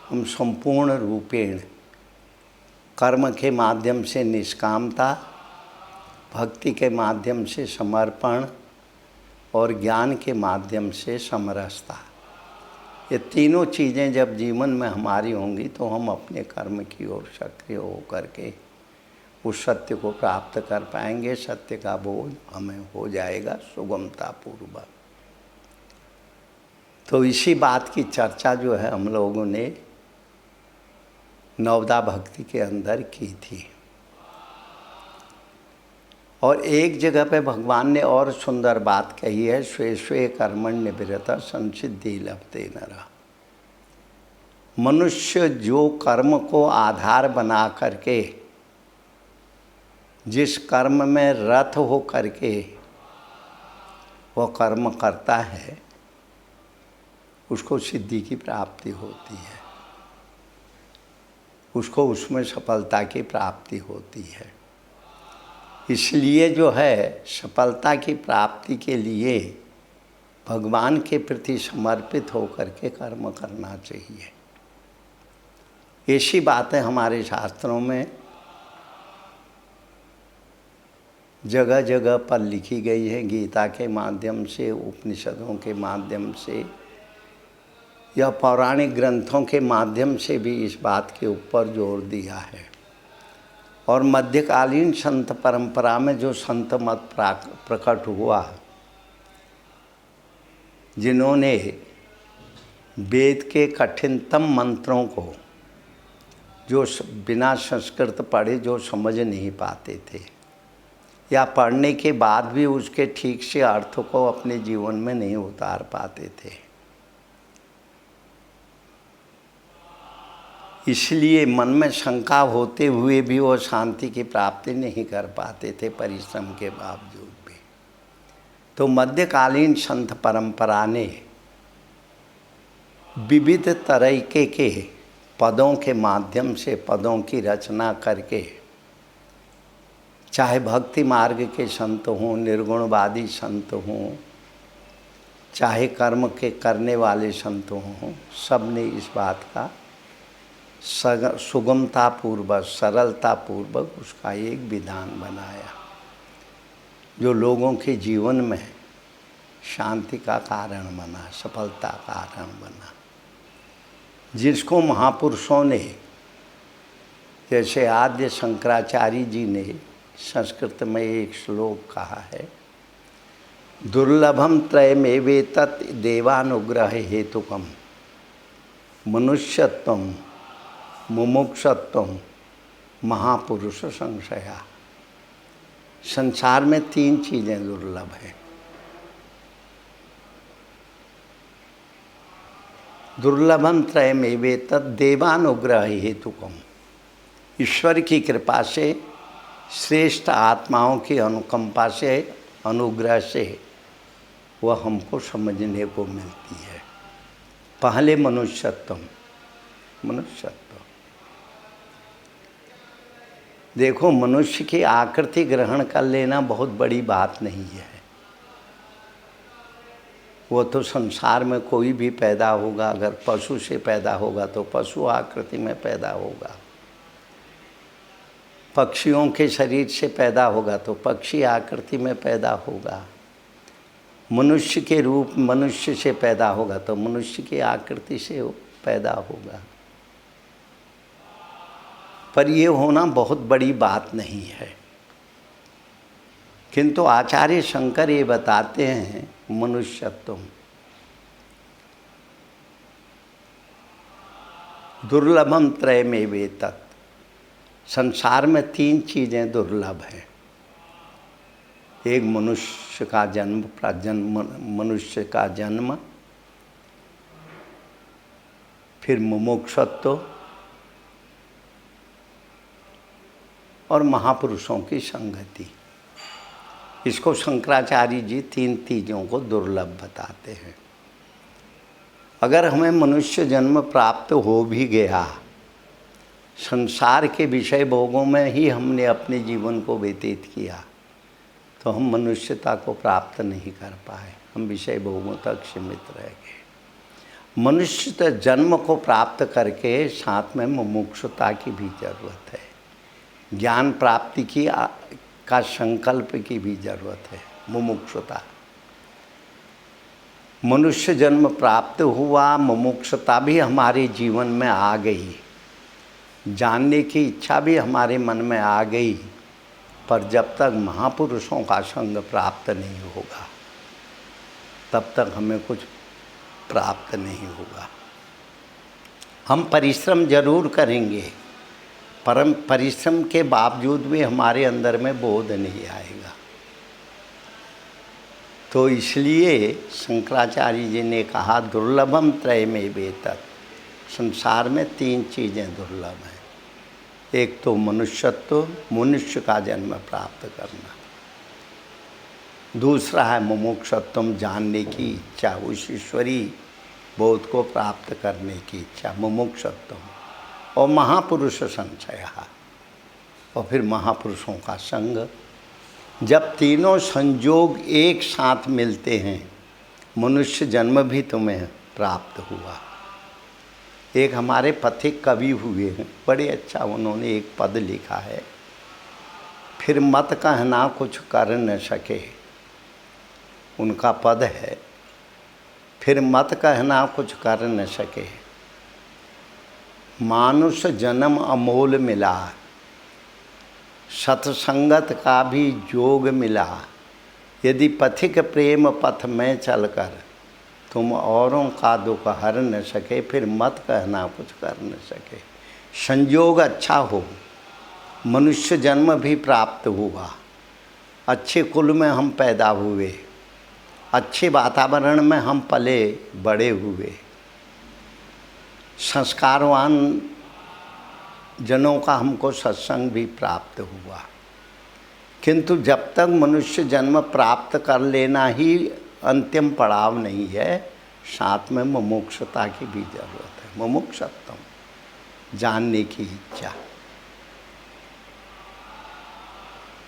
हम संपूर्ण रूपेण कर्म के माध्यम से निष्कामता, भक्ति के माध्यम से समर्पण और ज्ञान के माध्यम से समरसता, ये तीनों चीज़ें जब जीवन में हमारी होंगी तो हम अपने कर्म की ओर सक्रिय होकर के उस सत्य को प्राप्त कर पाएंगे। सत्य का बोध हमें हो जाएगा सुगमता पूर्वक। तो इसी बात की चर्चा जो है हम लोगों ने नवदा भक्ति के अंदर की थी। और एक जगह पे भगवान ने और सुंदर बात कही है, स्वे स्वे कर्मण्य निवृत्ता संसिद्धि लभते नरः। मनुष्य जो कर्म को आधार बना करके, जिस कर्म में रत हो करके वह कर्म करता है, उसको सिद्धि की प्राप्ति होती है, उसको उसमें सफलता की प्राप्ति होती है। इसलिए जो है सफलता की प्राप्ति के लिए भगवान के प्रति समर्पित होकर के कर्म करना चाहिए। ऐसी बातें हमारे शास्त्रों में जगह जगह पर लिखी गई है। गीता के माध्यम से, उपनिषदों के माध्यम से या पौराणिक ग्रंथों के माध्यम से भी इस बात के ऊपर जोर दिया है। और मध्यकालीन संत परंपरा में जो संत मत प्रकट हुआ, जिन्होंने वेद के कठिनतम मंत्रों को, जो बिना संस्कृत पढ़े जो समझ नहीं पाते थे या पढ़ने के बाद भी उसके ठीक से अर्थ को अपने जीवन में नहीं उतार पाते थे, इसलिए मन में शंका होते हुए भी वो शांति की प्राप्ति नहीं कर पाते थे परिश्रम के बावजूद भी। तो मध्यकालीन संत परंपरा ने विविध तरीके के पदों के माध्यम से पदों की रचना करके, चाहे भक्ति मार्ग के संत हों, निर्गुणवादी संत हों, चाहे कर्म के करने वाले संत हों, सब ने इस बात का सुगमता पूर्वक, सरलता पूर्वक उसका एक विधान बनाया, जो लोगों के जीवन में शांति का कारण बना, सफलता का कारण बना। जिसको महापुरुषों ने, जैसे आद्य शंकराचार्य जी ने संस्कृत में एक श्लोक कहा है, दुर्लभम त्रयमेवेतत् देवानुग्रह हेतुकम मनुष्यत्वम मुमुक्षत्वम महापुरुष संशया। संसार में 3 चीज़ें दुर्लभ हैं। दुर्लभम त्रयमेवेतत् देवानुग्रह हेतुकम, ईश्वर की कृपा से, श्रेष्ठ आत्माओं की अनुकंपा से, अनुग्रह से वह हमको समझने को मिलती है। पहले मनुष्यत्व। देखो, मनुष्य की आकृति ग्रहण कर लेना बहुत बड़ी बात नहीं है। वो तो संसार में कोई भी पैदा होगा, अगर पशु से पैदा होगा तो पशु आकृति में पैदा होगा, पक्षियों के शरीर से पैदा होगा तो पक्षी आकृति में पैदा होगा, मनुष्य के रूप मनुष्य से पैदा होगा तो मनुष्य की आकृति से पैदा होगा। पर ये होना बहुत बड़ी बात नहीं है, किंतु आचार्य शंकर ये बताते हैं मनुष्यत्व दुर्लभम त्रयमेवेतत्, संसार में 3 चीज़ें दुर्लभ हैं। एक मनुष्य का मनुष्य का जन्म, फिर मुमुक्षुत्व और महापुरुषों की संगति। इसको शंकराचार्य जी 3 चीज़ों को दुर्लभ बताते हैं। अगर हमें मनुष्य जन्म प्राप्त हो भी गया, संसार के विषय भोगों में ही हमने अपने जीवन को व्यतीत किया, तो हम मनुष्यता को प्राप्त नहीं कर पाए, हम विषय भोगों तक सीमित रह गए। मनुष्य जन्म को प्राप्त करके साथ में मुमुक्षुता की भी जरूरत है, ज्ञान प्राप्ति की का संकल्प की भी जरूरत है। मुमुक्षुता, मनुष्य जन्म प्राप्त हुआ, मुमुक्षुता भी हमारे जीवन में आ गई, जानने की इच्छा भी हमारे मन में आ गई, पर जब तक महापुरुषों का संग प्राप्त नहीं होगा तब तक हमें कुछ प्राप्त नहीं होगा। हम परिश्रम जरूर करेंगे, परम परिश्रम के बावजूद भी हमारे अंदर में बोध नहीं आएगा। तो इसलिए शंकराचार्य जी ने कहा दुर्लभम त्रयमेवेतत्, संसार में 3 चीज़ें दुर्लभ हैं। एक तो मनुष्यत्व, मनुष्य का जन्म प्राप्त करना, दूसरा है मुमुक्षुत्व, जानने की इच्छा, उस ईश्वरी बोध को प्राप्त करने की इच्छा, मुमुक्षुत्व, और महापुरुष संशय, और फिर महापुरुषों का संग। जब तीनों संयोग एक साथ मिलते हैं, मनुष्य जन्म भी तुम्हें प्राप्त हुआ। एक हमारे पथिक कवि हुए हैं, बड़े अच्छा उन्होंने एक पद लिखा है, फिर मत कहना कुछ कर न सके। उनका पद है, फिर मत कहना कुछ कर न सके, मानुष जन्म अमोल मिला, सत्संगत का भी जोग मिला। यदि पथिक प्रेम पथ में चलकर तुम औरों का दुख हर न सके, फिर मत कहना कुछ कर न सके। संयोग अच्छा हो, मनुष्य जन्म भी प्राप्त हुआ, अच्छे कुल में हम पैदा हुए, अच्छे वातावरण में हम पले बड़े हुए, संस्कारवान जनों का हमको सत्संग भी प्राप्त हुआ, किंतु जब तक मनुष्य जन्म प्राप्त कर लेना ही अंतिम पड़ाव नहीं है, साथ में मुमुक्षुता की भी जरूरत है। मुमुक्षुत्व, जानने की इच्छा।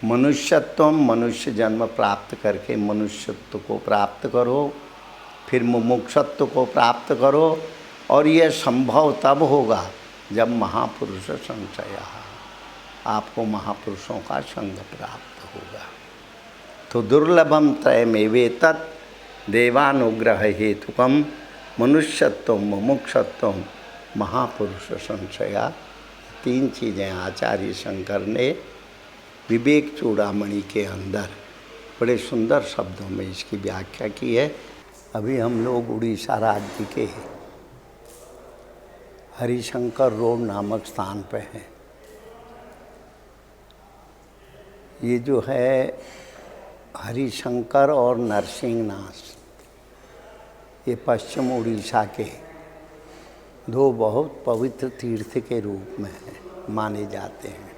मनुष्यत्व, मनुष्य जन्म प्राप्त करके मनुष्यत्व को प्राप्त करो, फिर मुमुक्षुत्व को प्राप्त करो, और यह संभव तब होगा जब महापुरुष संशय, आपको महापुरुषों का संग प्राप्त होगा। तो दुर्लभम त्रयमेवेतत् देवानुग्रह हेतुकम मनुष्यत्व मुमुक्षत्व महापुरुष संशया। 3 चीज़ें आचार्य शंकर ने विवेक चूड़ामणि के अंदर बड़े सुंदर शब्दों में इसकी व्याख्या की है। अभी हम लोग उड़ीसा राज्य के हरिशंकर रोड नामक स्थान पे हैं। ये जो है हरिशंकर और नरसिंहनाथ, ये पश्चिम उड़ीसा के 2 बहुत पवित्र तीर्थ के रूप में माने जाते हैं।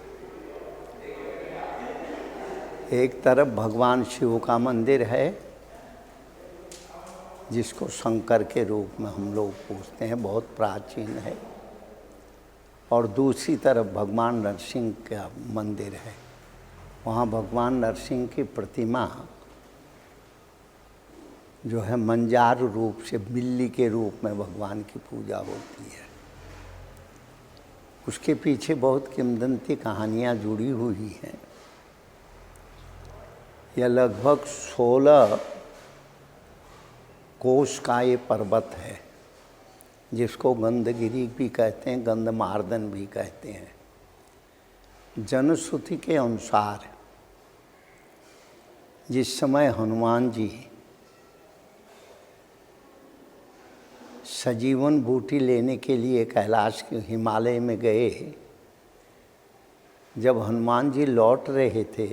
एक तरफ भगवान शिव का मंदिर है, जिसको शंकर के रूप में हम लोग पूछते हैं, बहुत प्राचीन है, और दूसरी तरफ भगवान नरसिंह का मंदिर है। वहाँ भगवान नरसिंह की प्रतिमा जो है मंजार रूप से, बिल्ली के रूप में भगवान की पूजा होती है। उसके पीछे बहुत किंवदंती कहानियाँ जुड़ी हुई हैं। यह लगभग 16 कोस का ये पर्वत है, जिसको गंधगिरी भी कहते हैं, गंधमार्दन भी कहते हैं। जनश्रुति के अनुसार जिस समय हनुमान जी सजीवन बूटी लेने के लिए कैलाश के हिमालय में गए, जब हनुमान जी लौट रहे थे,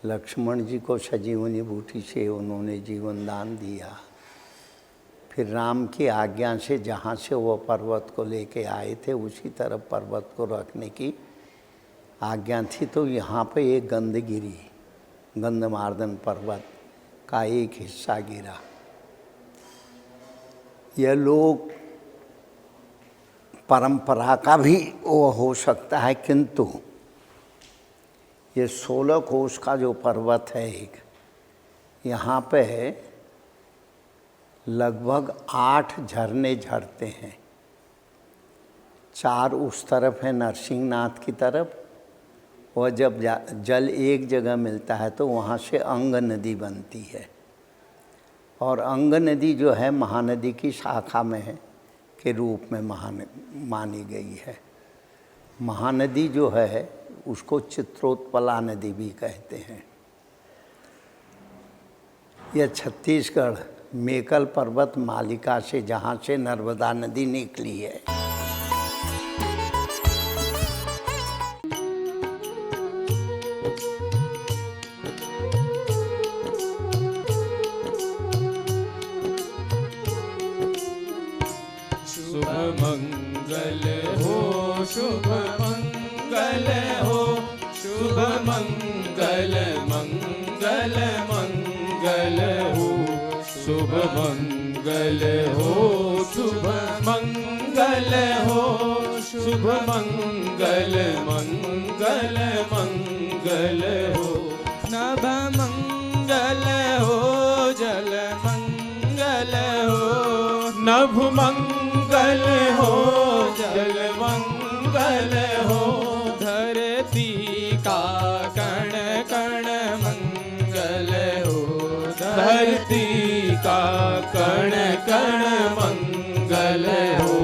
लक्ष्मण जी को सजीवनी बूटी से उन्होंने जीवन दान दिया। फिर राम की आज्ञा से जहाँ से वो पर्वत को लेके आए थे उसी तरफ पर्वत को रखने की आज्ञा थी। तो यहाँ पे एक गंध गिरी, गंधमार्दन पर्वत का एक हिस्सा गिरा। यह लोग परंपरा का भी वो हो सकता है, किंतु ये 16 कोस का जो पर्वत है एक, यहाँ पे लगभग 8 झरने झरते हैं। 4 उस तरफ है नरसिंहनाथ की तरफ, और जब जल एक जगह मिलता है तो वहाँ से अंग नदी बनती है। और अंग नदी जो है महानदी की शाखा में है के रूप में मानी गई है। महानदी जो है उसको चित्रोत्पला नदी भी कहते हैं। यह छत्तीसगढ़ मेकल पर्वत मालिका से जहाँ से नर्मदा नदी निकली है। मंगल हो शुभ मंगल हो, शुभ मंगल मंगल मंगल हो, शुभ मंगल हो, शुभ मंगल हो, शुभ मंगल मंगल मंगल हो, नभ मंगल हो, जल मंगल हो, नभ मंगल हो, जल मंगल हो, धरती का कण कण मंगल हो, धरती का कण कण मंगल हो,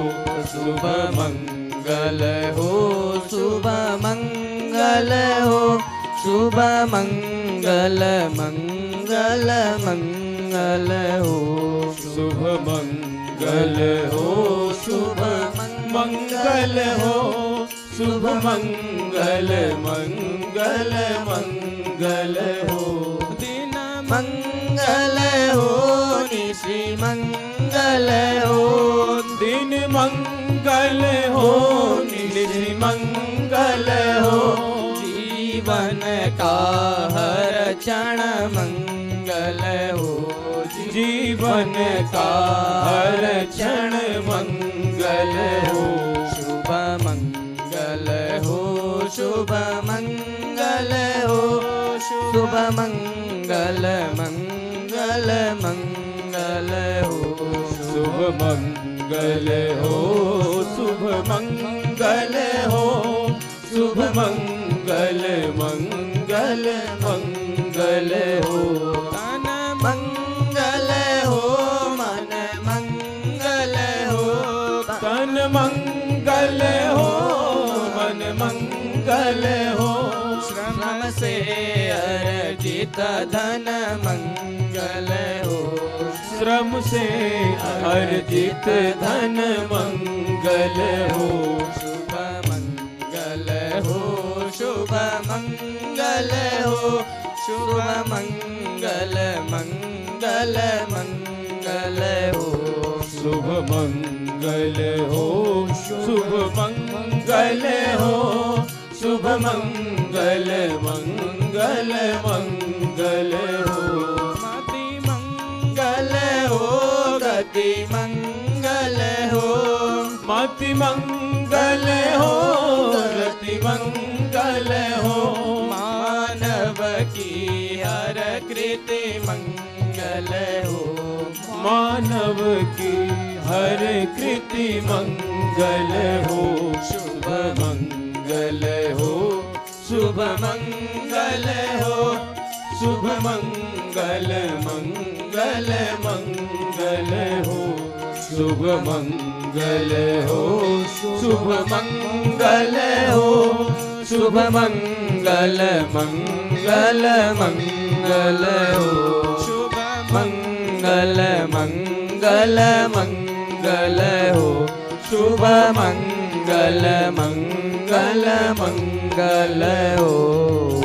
शुभ मंगल हो, शुभ मंगल हो, शुभ मंगल मंगल मंगल हो, शुभ मंगल हो, शुभ मंगल हो, शुभ मंगल मंगल मंगल हो, दिन मंगल हो, निशि मंगल हो, दिन मंगल हो, निशि मंगल हो, जीवन का हर क्षण मंगल हो, जीवन का हर क्षण मंगल हो, शुभ मंगल हो, शुभ मंगल हो, शुभ मंगल मंगल मंगल हो, शुभ मंगल हो, शुभ मंगल हो, शुभ मंगल मंगल मंगल हो, तन मंगल हो, मन मंगल हो, तन मंगल हो, मन मंगल हो, श्रम से अर्जित धन मंगल हो, श्रम से अर्जित धन मंगल हो, शुभ मंगल हो, शुभ मंगल हो, शुभ मंगल मंगल मंगल हो, शुभ मंगल हो, शुभ मंगल हो, शुभ मंगल मंगल मंगल हो, मति मंगल हो, गति मंगल हो, मति मंगल हो, गति मंगल हो, मानव की हर कृति मंगल हो, मानव की हर कृति मंगल हो, शुभ मंगल हो, शुभ मंगल हो, शुभ मंगल मंगल मंगल हो, शुभ मंगल हो, शुभ मंगल हो, शुभ मंगल मंगल मंगल हो शुभ मंगल मंगल मंगल हो शुभ मंगल मंगल मंगल हो।